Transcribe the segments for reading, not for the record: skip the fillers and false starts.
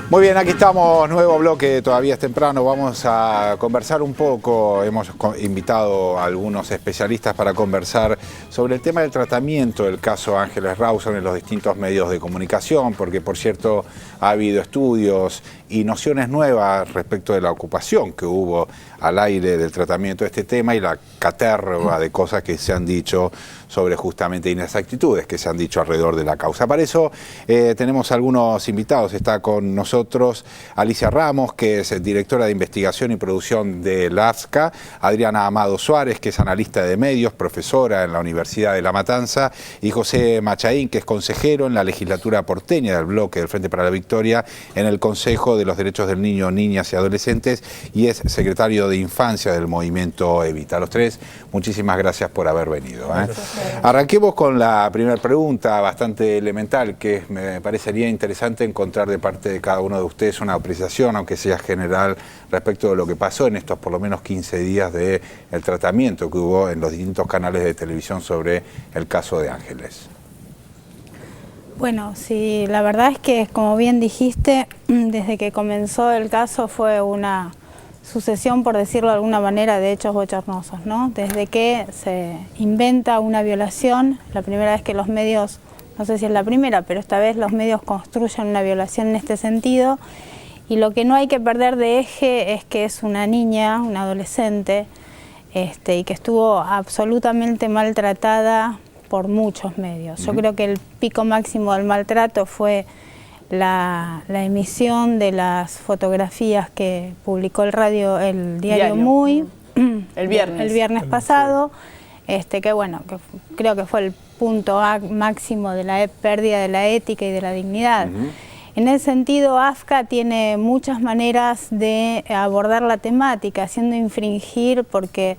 Muy bien, aquí estamos, nuevo bloque, todavía es temprano, vamos a conversar un poco, hemos invitado a algunos especialistas para conversar sobre el tema del tratamiento del caso Ángeles Rawson en los distintos medios de comunicación, porque por cierto ha habido estudios y nociones nuevas respecto de la ocupación que hubo al aire del tratamiento de este tema y la caterva de cosas que se han dicho sobre justamente inexactitudes que se han dicho alrededor de la causa. Para eso tenemos algunos invitados, está con nosotros Alicia Ramos, que es directora de investigación y producción de la AFSCA, Adriana Amado Suárez, que es analista de medios, profesora en la Universidad de La Matanza, y José Machaín, que es consejero en la legislatura porteña del bloque del Frente para la Victoria en el Consejo de los Derechos del Niño, Niñas y Adolescentes y es secretario de Infancia del movimiento Evita. A los tres, muchísimas gracias por haber venido. Arranquemos con la primera pregunta, bastante elemental, que me parecería interesante encontrar de parte de cada uno de ustedes una apreciación, aunque sea general, respecto de lo que pasó en estos por lo menos 15 días del tratamiento que hubo en los distintos canales de televisión sobre el caso de Ángeles. Bueno, sí, la verdad es que, como bien dijiste, desde que comenzó el caso fue una sucesión, por decirlo de alguna manera, de hechos bochornosos, ¿no? Desde que se inventa una violación, la primera vez que los medios, no sé si es la primera, pero esta vez los medios construyen una violación en este sentido, y lo que no hay que perder de eje es que es una niña, una adolescente, y que estuvo absolutamente maltratada por muchos medios. Yo creo que el pico máximo del maltrato fue la emisión de las fotografías que publicó el diario Muy el viernes pasado, que bueno, que creo que fue el punto máximo de la pérdida de la ética y de la dignidad. En ese sentido, AFSCA tiene muchas maneras de abordar la temática, haciendo infringir, porque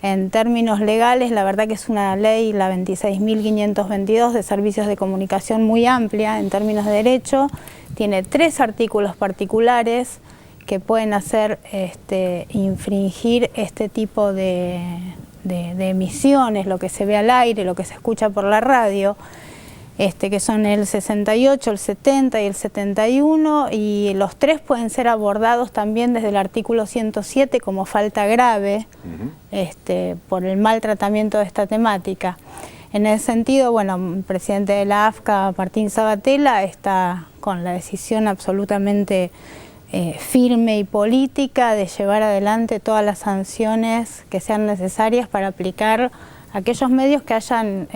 en términos legales, la verdad que es una ley, la 26.522 de servicios de comunicación, muy amplia en términos de derecho. Tiene 3 artículos particulares que pueden hacer infringir este tipo de emisiones, lo que se ve al aire, lo que se escucha por la radio, que son el 68, el 70 y el 71, y los 3 pueden ser abordados también desde el artículo 107 como falta grave, por el mal tratamiento de esta temática. En ese sentido, bueno, el presidente de la AFSCA, Martín Sabatella, está con la decisión absolutamente firme y política de llevar adelante todas las sanciones que sean necesarias para aplicar aquellos medios que hayan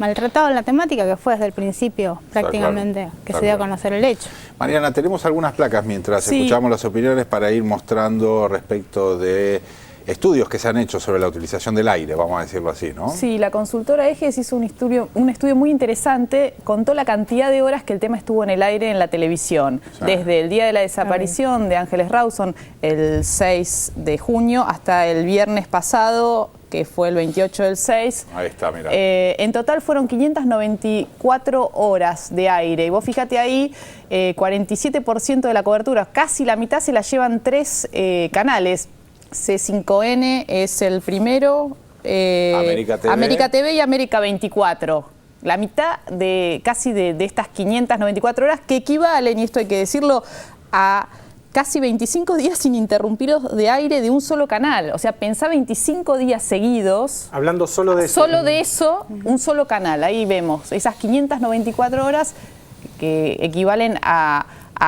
maltratado la temática, que fue desde el principio prácticamente que se dio a conocer el hecho. Mariana, tenemos algunas placas mientras escuchamos las opiniones para ir mostrando respecto de estudios que se han hecho sobre la utilización del aire, vamos a decirlo así, ¿no? Sí, la consultora Ejes hizo un estudio muy interesante, contó la cantidad de horas que el tema estuvo en el aire en la televisión, desde el día de la desaparición de Ángeles Rawson, el 6 de junio, hasta el viernes pasado, que fue el 28 del 6. Ahí está, mira. En total fueron 594 horas de aire. Y vos fíjate ahí, 47% de la cobertura, casi la mitad se la llevan 3 canales. C5N es el primero, América TV y América 24. La mitad casi de estas 594 horas, que equivalen, y esto hay que decirlo, a casi 25 días ininterrumpidos de aire de un solo canal. O sea, pensá 25 días seguidos. Hablando solo de eso. Solo de eso, un solo canal. Ahí vemos esas 594 horas que equivalen a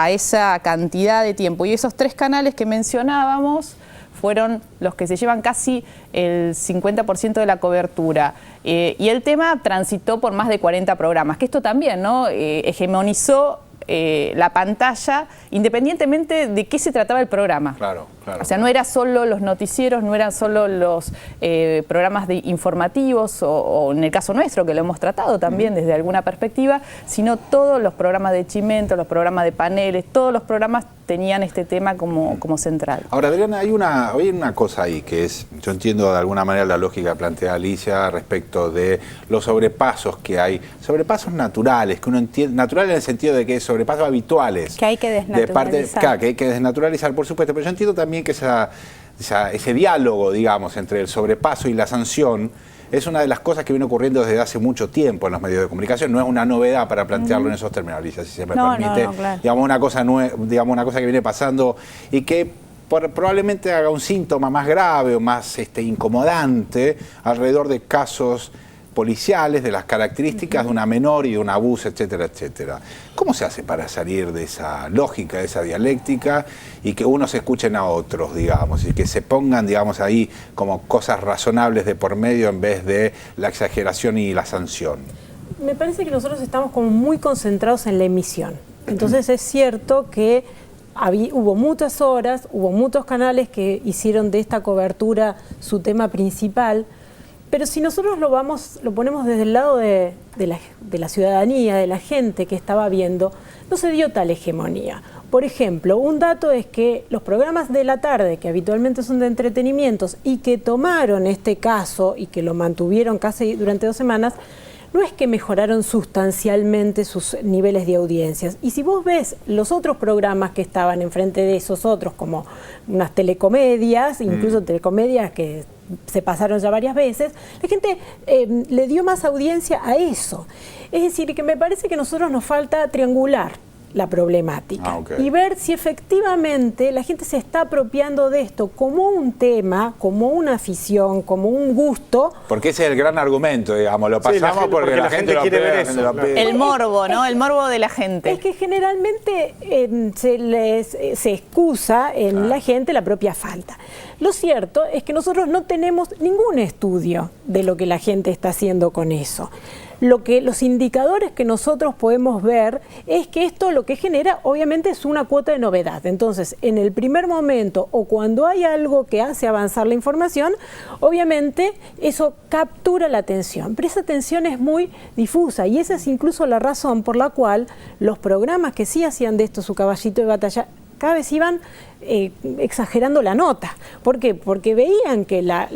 esa cantidad de tiempo. Y esos 3 canales que mencionábamos fueron los que se llevan casi el 50% de la cobertura. Y el tema transitó por más de 40 programas, que esto también, ¿no? Hegemonizó la pantalla, independientemente de qué se trataba el programa. Claro, claro. O sea, no era solo los noticieros, no eran solo los programas informativos, o en el caso nuestro, que lo hemos tratado también desde alguna perspectiva, sino todos los programas de Chimento, los programas de paneles, todos los programas tenían este tema como central. Ahora, Adriana, hay una cosa ahí que es, yo entiendo de alguna manera la lógica que plantea Alicia respecto de los sobrepasos que hay, sobrepasos naturales, que uno entiende, naturales en el sentido de que es sobrepasos habituales. Que hay que desnaturalizar. Claro, que hay que desnaturalizar, por supuesto, pero yo entiendo también que ese diálogo, digamos, entre el sobrepaso y la sanción es una de las cosas que viene ocurriendo desde hace mucho tiempo en los medios de comunicación. No es una novedad para plantearlo en esos términos, Alicia, si se me permite. Claro. Digamos, una cosa que viene pasando y que probablemente haga un síntoma más grave o más incomodante alrededor de casos policiales, de las características de una menor y de un abuso, etcétera, etcétera. ¿Cómo se hace para salir de esa lógica, de esa dialéctica y que unos escuchen a otros, digamos, y que se pongan, digamos, ahí como cosas razonables de por medio en vez de la exageración y la sanción? Me parece que nosotros estamos como muy concentrados en la emisión. Entonces es cierto que hubo muchas horas, hubo muchos canales que hicieron de esta cobertura su tema principal. Pero si nosotros lo ponemos desde el lado de la ciudadanía, de la gente que estaba viendo, no se dio tal hegemonía. Por ejemplo, un dato es que los programas de la tarde, que habitualmente son de entretenimientos, y que tomaron este caso y que lo mantuvieron casi durante 2 semanas, no es que mejoraron sustancialmente sus niveles de audiencias. Y si vos ves los otros programas que estaban enfrente de esos otros, como unas telecomedias, incluso telecomedias que se pasaron ya varias veces, la gente le dio más audiencia a eso. Es decir, que me parece que a nosotros nos falta triangular la problemática y ver si efectivamente la gente se está apropiando de esto como un tema, como una afición, como un gusto. Porque ese es el gran argumento, digamos, lo pasamos porque la gente lo quiere pide, ver eso. El morbo, ¿no? El morbo de la gente. Es que generalmente se excusa en la gente la propia falta. Lo cierto es que nosotros no tenemos ningún estudio de lo que la gente está haciendo con eso. Los indicadores que nosotros podemos ver es que esto lo que genera obviamente es una cuota de novedad. Entonces, en el primer momento o cuando hay algo que hace avanzar la información, obviamente eso captura la atención, pero esa atención es muy difusa y esa es incluso la razón por la cual los programas que sí hacían de esto su caballito de batalla cada vez iban exagerando la nota. ¿Por qué? Porque veían que la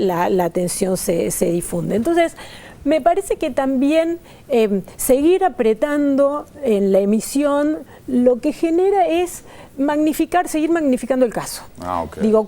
atención se difunde. Entonces, me parece que también seguir apretando en la emisión lo que genera es seguir magnificando el caso. Digo,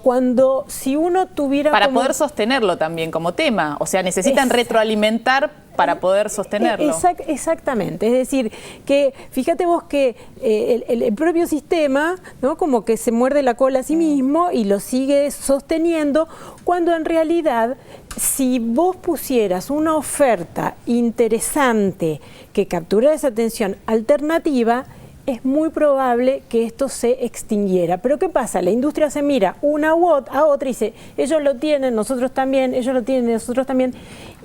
si uno tuviera... Para poder sostenerlo también como tema, o sea, necesitan retroalimentar para poder sostenerlo. Exactamente, es decir, que fíjate vos que el propio sistema, ¿no?, como que se muerde la cola a sí mismo y lo sigue sosteniendo, cuando en realidad si vos pusieras una oferta interesante que capturara esa atención alternativa, es muy probable que esto se extinguiera. Pero ¿qué pasa? La industria se mira una a otra y dice, ellos lo tienen, nosotros también, ellos lo tienen, nosotros también.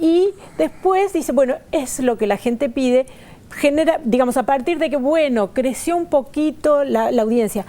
Y después dice, bueno, es lo que la gente pide, genera, digamos, a partir de que, bueno, creció un poquito la audiencia.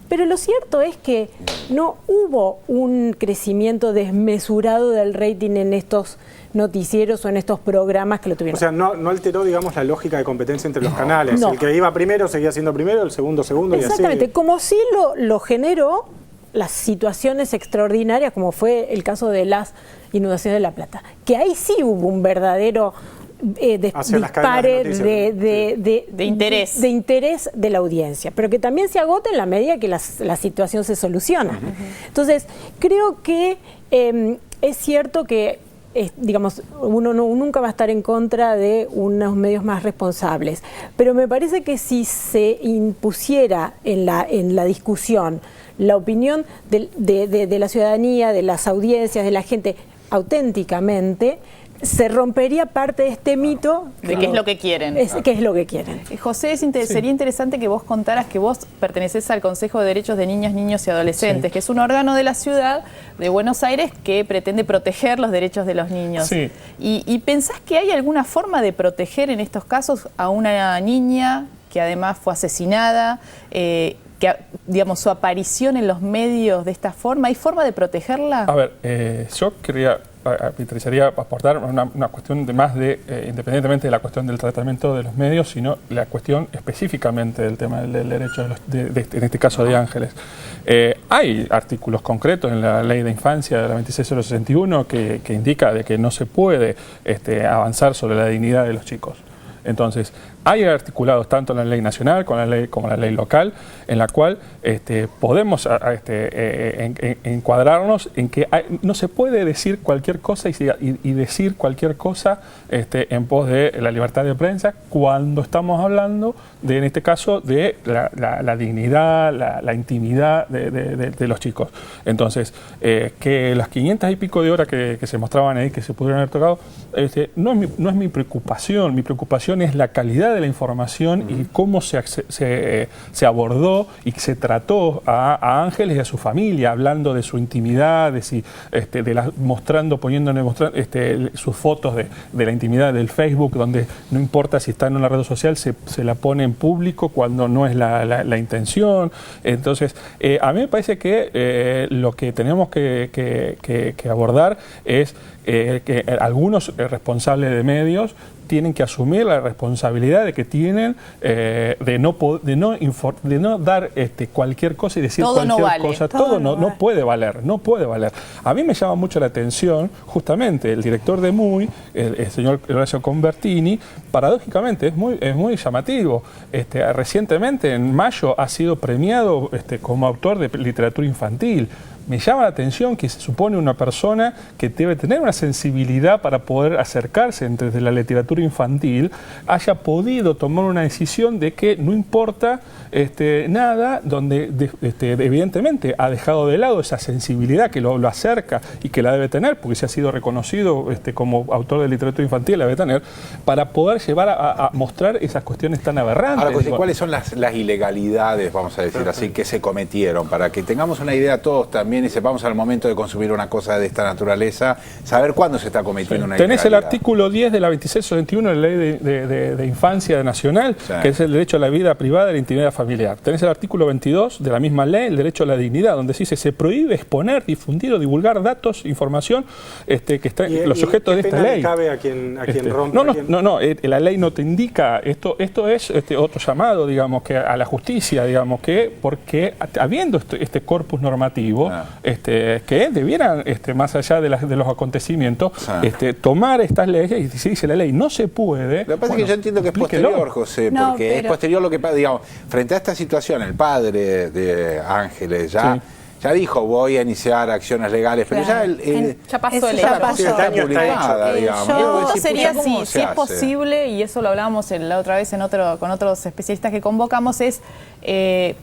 Pero lo cierto es que no hubo un crecimiento desmesurado del rating en estos noticieros o en estos programas que lo tuvieron. O sea, no alteró, digamos, la lógica de competencia entre los canales. El que iba primero seguía siendo primero, el segundo segundo y así. Exactamente, como sí lo generó las situaciones extraordinarias, como fue el caso de las inundaciones de La Plata, que ahí sí hubo un verdadero dispare de interés de la audiencia, pero que también se agota en la medida que la situación se soluciona. Entonces, creo que es cierto que digamos, uno nunca va a estar en contra de unos medios más responsables, pero me parece que si se impusiera en la discusión la opinión de la ciudadanía, de las audiencias, de la gente auténticamente, se rompería parte de este mito de qué es lo que quieren. ¿Qué es lo que quieren? José, sería interesante que vos contaras que vos pertenecés al Consejo de Derechos de Niñas, Niños y Adolescentes, que es un órgano de la ciudad de Buenos Aires que pretende proteger los derechos de los niños. Sí. ¿Y pensás que hay alguna forma de proteger en estos casos a una niña que además fue asesinada, que, digamos, su aparición en los medios de esta forma? ¿Hay forma de protegerla? A ver, yo me interesaría aportar una cuestión de más independientemente de la cuestión del tratamiento de los medios, sino la cuestión específicamente del tema del derecho, en este caso de Ángeles. Hay artículos concretos en la Ley de Infancia de la 26061 que indica de que no se puede avanzar sobre la dignidad de los chicos. Entonces, hay articulados tanto en la ley nacional como la ley local, en la cual podemos encuadrarnos en que no se puede decir cualquier cosa y decir cualquier cosa en pos de la libertad de prensa cuando estamos hablando de, en este caso, de la dignidad, la intimidad de los chicos. Entonces, que las 500 y pico de horas que se mostraban ahí, que se pudieron haber tocado, no es mi preocupación. Mi preocupación es la calidad de la información y cómo se abordó y se trató a Ángeles y a su familia, hablando de su intimidad, mostrando sus fotos de la intimidad del Facebook, donde no importa si está en una red social, se la pone en público cuando no es la intención. Entonces, a mí me parece que lo que tenemos que abordar es que algunos responsables de medios tienen que asumir la responsabilidad de que tienen de no dar cualquier cosa y decir todo cualquier no vale. cosa. Todo no puede valer, no puede valer. A mí me llama mucho la atención, justamente, el director de MUI, el señor Horacio Convertini, paradójicamente, es muy llamativo. Recientemente, en mayo, ha sido premiado como autor de literatura infantil. Me llama la atención que se supone una persona que debe tener una sensibilidad para poder acercarse desde la literatura infantil, haya podido tomar una decisión de que no importa nada, donde evidentemente ha dejado de lado esa sensibilidad que lo acerca y que la debe tener, porque se ha sido reconocido como autor de literatura infantil, la debe tener, para poder llevar a mostrar esas cuestiones tan aberrantes. Ahora, José, ¿cuáles son las ilegalidades, vamos a decir así, que se cometieron? Para que tengamos una idea todos también y sepamos al momento de consumir una cosa de esta naturaleza, saber cuándo se está cometiendo una ilegalidad. Tenés el artículo 10 de la 2681 de la Ley de Infancia Nacional, que es el derecho a la vida privada y la intimidad familiar. Tenés el artículo 22 de la misma ley, el derecho a la dignidad, donde dice se prohíbe exponer, difundir o divulgar datos, información que está en los objetos de esta ley. ¿Cabe a quien rompe? No, la ley no te indica. Esto es otro llamado, digamos, que a la justicia, digamos, que porque habiendo este corpus normativo, que debieran, más allá de los acontecimientos, tomar estas leyes y si dice la ley no se puede. Lo que pasa es que yo entiendo que es posterior, José, porque es posterior lo que pasa, digamos, frente a esta situación, el padre de Ángeles ya dijo, voy a iniciar acciones legales, pero ya pasó el hecho. Esto sería, si es posible, y eso lo hablábamos la otra vez con otros especialistas que convocamos, es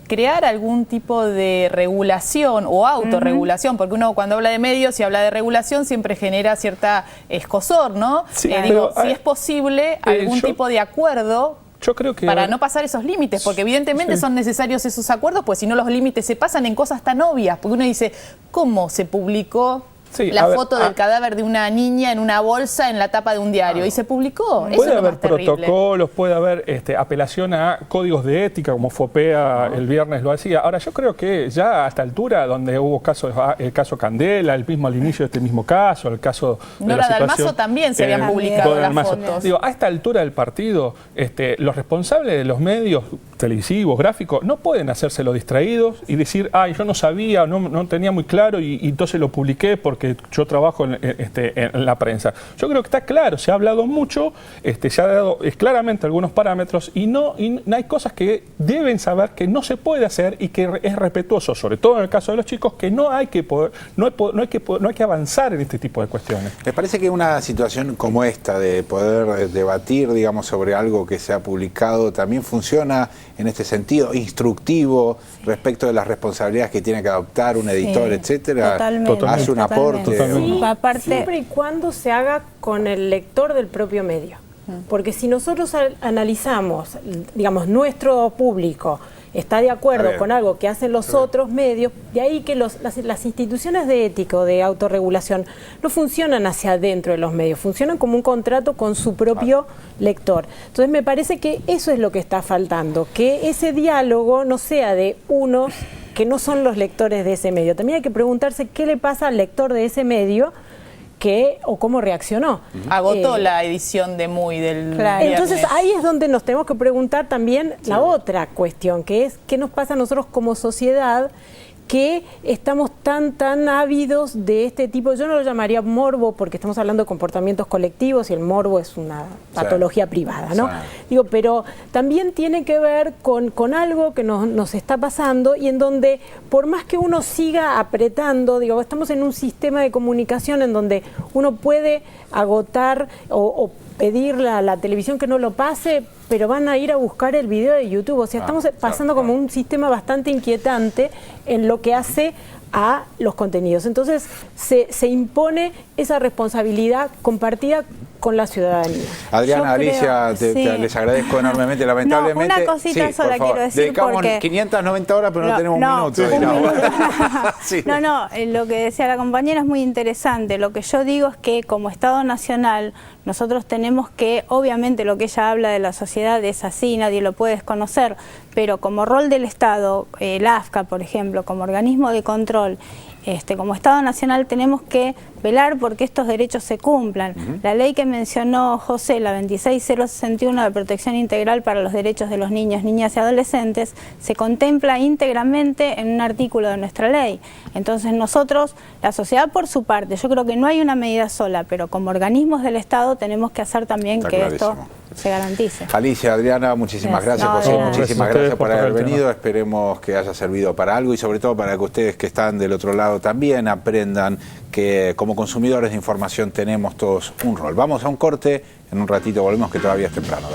crear algún tipo de regulación o autorregulación, porque uno cuando habla de medios y habla de regulación siempre genera cierta escozor, ¿no? Sí, si es posible, algún tipo de acuerdo. Yo creo que para no pasar esos límites, porque evidentemente son necesarios esos acuerdos, pues si no los límites se pasan en cosas tan obvias, porque uno dice, ¿cómo se publicó la foto del cadáver de una niña en una bolsa en la tapa de un diario? Y se publicó. Puede haber protocolos, puede haber apelación a códigos de ética, como FOPEA el viernes lo hacía. Ahora, yo creo que ya a esta altura, donde hubo el caso Candela, el mismo al inicio de este mismo caso, el caso de Nora la situación, Dalmazo también se habían publicado las fotos. Digo, a esta altura del partido, los responsables de los medios televisivos, gráficos, no pueden hacérselo distraídos y decir, ay, yo no sabía, no tenía muy claro y entonces lo publiqué porque yo trabajo en la prensa. Yo creo que está claro, se ha hablado mucho, se ha dado claramente algunos parámetros y no hay cosas que deben saber que no se puede hacer y que es respetuoso, sobre todo en el caso de los chicos, que no hay que avanzar en este tipo de cuestiones. ¿Les parece que una situación como esta de poder debatir, digamos, sobre algo que se ha publicado también funciona en este sentido, instructivo respecto de las responsabilidades que tiene que adoptar un editor, etcétera? Hace un aporte. Sí, siempre y cuando se haga con el lector del propio medio. Porque si nosotros analizamos, digamos, nuestro público está de acuerdo con algo que hacen los otros medios, de ahí que las instituciones de ética o de autorregulación no funcionan hacia adentro de los medios, funcionan como un contrato con su propio lector. Entonces me parece que eso es lo que está faltando, que ese diálogo no sea de unos que no son los lectores de ese medio. También hay que preguntarse qué le pasa al lector de ese medio o cómo reaccionó. Agotó la edición de MUI del Entonces ahí es donde nos tenemos que preguntar también la otra cuestión, que es qué nos pasa a nosotros como sociedad que estamos tan ávidos de este tipo. Yo no lo llamaría morbo porque estamos hablando de comportamientos colectivos y el morbo es una patología privada, ¿no? Digo, pero también tiene que ver con algo que nos está pasando y en donde por más que uno siga apretando, digo, estamos en un sistema de comunicación en donde uno puede agotar o pedirle a la televisión que no lo pase, pero van a ir a buscar el video de YouTube. O sea, estamos pasando como un sistema bastante inquietante en lo que hace a los contenidos. Entonces, se impone esa responsabilidad compartida con la ciudadanía. Adriana, Alicia, les agradezco enormemente. Lamentablemente, una cosita sola quiero decir. Dedicamos porque 590 horas, pero no tenemos un minuto. Lo que decía la compañera es muy interesante. Lo que yo digo es que como Estado Nacional nosotros tenemos que, obviamente lo que ella habla de la sociedad es así, nadie lo puede desconocer, pero como rol del Estado, el AFCA, por ejemplo, como organismo de control, como Estado Nacional tenemos que velar porque estos derechos se cumplan. La ley que mencionó José, la 26061 de protección integral para los derechos de los niños, niñas y adolescentes, se contempla íntegramente en un artículo de nuestra ley. Entonces nosotros, la sociedad por su parte, yo creo que no hay una medida sola, pero como organismos del Estado tenemos que hacer también que esto se garantice. Alicia, Adriana, muchísimas gracias, José, muchísimas gracias por haber venido. Esperemos que haya servido para algo y sobre todo para que ustedes que están del otro lado también aprendan que como consumidores de información tenemos todos un rol. Vamos a un corte, en un ratito volvemos que todavía es temprano.